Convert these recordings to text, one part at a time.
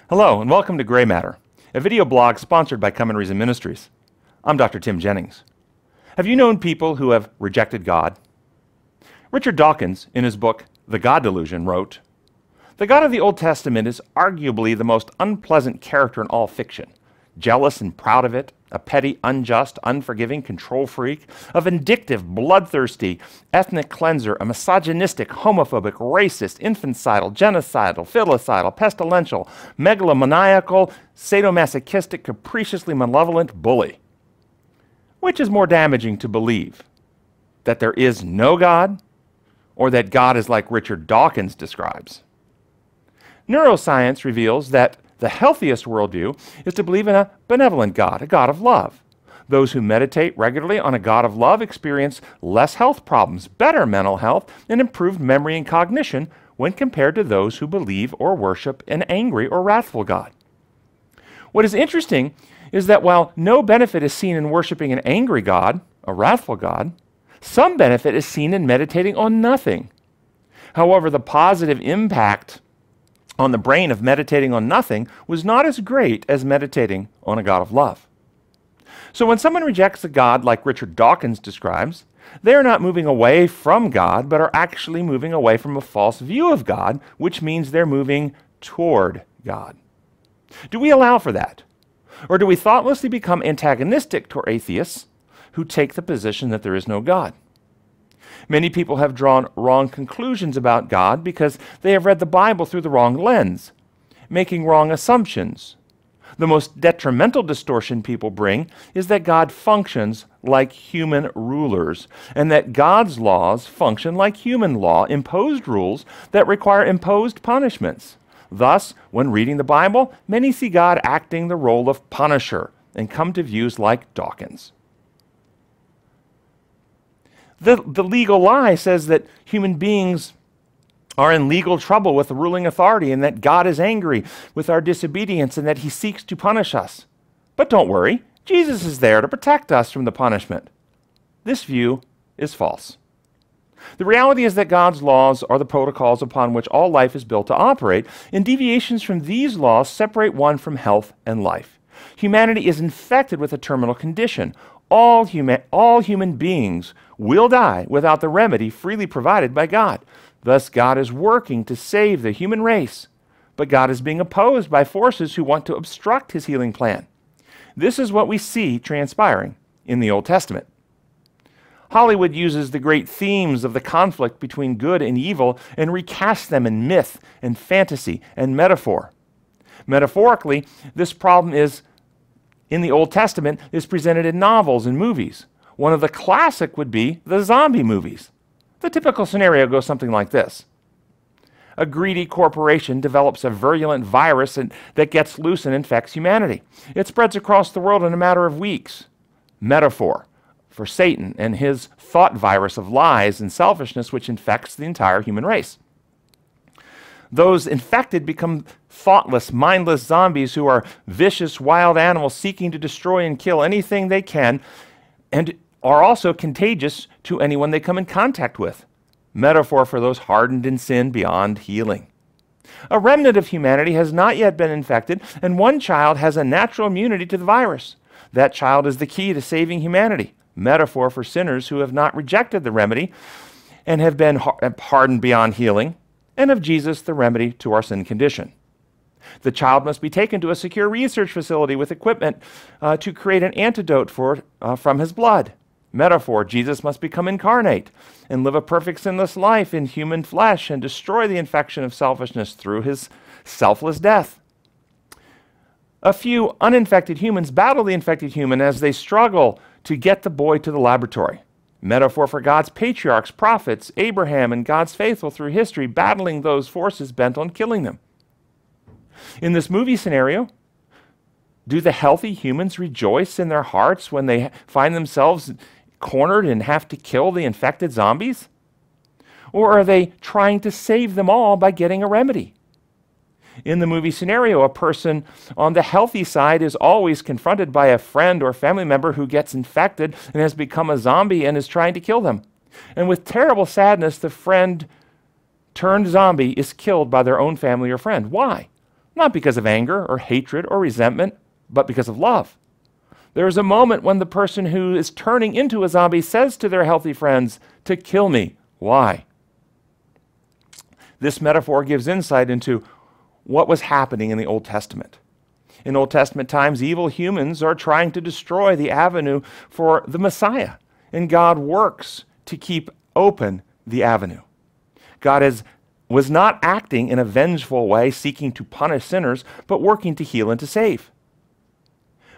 Hello, and welcome to Gray Matter, a video blog sponsored by Come and Reason Ministries. I'm Dr. Tim Jennings. Have you known people who have rejected God? Richard Dawkins, in his book, The God Delusion, wrote, "The God of the Old Testament is arguably the most unpleasant character in all fiction. Jealous and proud of it, a petty, unjust, unforgiving control freak, a vindictive, bloodthirsty, ethnic cleanser, a misogynistic, homophobic, racist, infanticidal, genocidal, filicidal, pestilential, megalomaniacal, sadomasochistic, capriciously malevolent bully." Which is more damaging to believe? That there is no God, or that God is like Richard Dawkins describes? Neuroscience reveals that the healthiest worldview is to believe in a benevolent God, a God of love. Those who meditate regularly on a God of love experience less health problems, better mental health, and improved memory and cognition when compared to those who believe or worship an angry or wrathful God. What is interesting is that while no benefit is seen in worshiping an angry God, a wrathful God, some benefit is seen in meditating on nothing. However, the positive impact on the brain of meditating on nothing was not as great as meditating on a God of love. So when someone rejects a God like Richard Dawkins describes, they are not moving away from God, but are actually moving away from a false view of God, which means they're moving toward God. Do we allow for that? Or do we thoughtlessly become antagonistic toward atheists who take the position that there is no God? Many people have drawn wrong conclusions about God because they have read the Bible through the wrong lens, making wrong assumptions. The most detrimental distortion people bring is that God functions like human rulers, and that God's laws function like human law, imposed rules that require imposed punishments. Thus, when reading the Bible, many see God acting the role of punisher and come to views like Dawkins. The legal lie says that human beings are in legal trouble with the ruling authority and that God is angry with our disobedience and that he seeks to punish us. But don't worry, Jesus is there to protect us from the punishment. This view is false. The reality is that God's laws are the protocols upon which all life is built to operate, and deviations from these laws separate one from health and life. Humanity is infected with a terminal condition. All human beings will die without the remedy freely provided by God. Thus, God is working to save the human race, but God is being opposed by forces who want to obstruct his healing plan. This is what we see transpiring in the Old Testament. Hollywood uses the great themes of the conflict between good and evil and recasts them in myth and fantasy and metaphor. Metaphorically, this problem in the Old Testament is presented in novels and movies. One of the classic would be the zombie movies. The typical scenario goes something like this. A greedy corporation develops a virulent virus that gets loose and infects humanity. It spreads across the world in a matter of weeks. Metaphor for Satan and his thought virus of lies and selfishness which infects the entire human race. Those infected become thoughtless, mindless zombies who are vicious, wild animals seeking to destroy and kill anything they can, and are also contagious to anyone they come in contact with. Metaphor for those hardened in sin beyond healing. A remnant of humanity has not yet been infected, and one child has a natural immunity to the virus. That child is the key to saving humanity. Metaphor for sinners who have not rejected the remedy and have been hardened beyond healing, and of Jesus, the remedy to our sin condition. The child must be taken to a secure research facility with equipment to create an antidote from his blood. Metaphor, Jesus must become incarnate and live a perfect sinless life in human flesh and destroy the infection of selfishness through his selfless death. A few uninfected humans battle the infected human as they struggle to get the boy to the laboratory. Metaphor for God's patriarchs, prophets, Abraham, and God's faithful through history battling those forces bent on killing them. In this movie scenario, do the healthy humans rejoice in their hearts when they find themselves cornered and have to kill the infected zombies? Or are they trying to save them all by getting a remedy? In the movie scenario, a person on the healthy side is always confronted by a friend or family member who gets infected and has become a zombie and is trying to kill them. And with terrible sadness, the friend turned zombie is killed by their own family or friend. Why? not because of anger or hatred or resentment, but because of love. There is a moment when the person who is turning into a zombie says to their healthy friends, "To kill me." Why? This metaphor gives insight into what was happening in the Old Testament. In Old Testament times, evil humans are trying to destroy the avenue for the Messiah, and God works to keep open the avenue. God was not acting in a vengeful way, seeking to punish sinners, but working to heal and to save.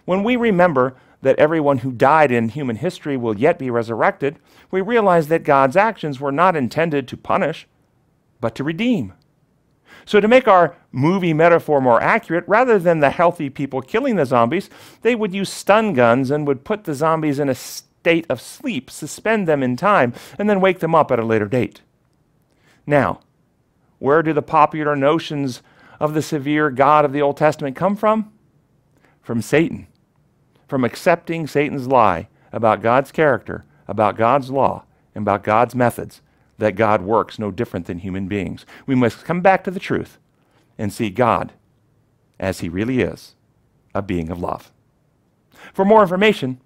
When we remember that everyone who died in human history will yet be resurrected, we realize that God's actions were not intended to punish, but to redeem. So to make our movie metaphor more accurate, rather than the healthy people killing the zombies, they would use stun guns and would put the zombies in a state of sleep, suspend them in time, and then wake them up at a later date. Now, where do the popular notions of the severe God of the Old Testament come from? From Satan. From accepting Satan's lie about God's character, about God's law, and about God's methods, that God works no different than human beings. We must come back to the truth and see God as he really is, a being of love. For more information,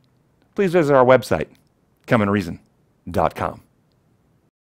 please visit our website, comeandreason.com.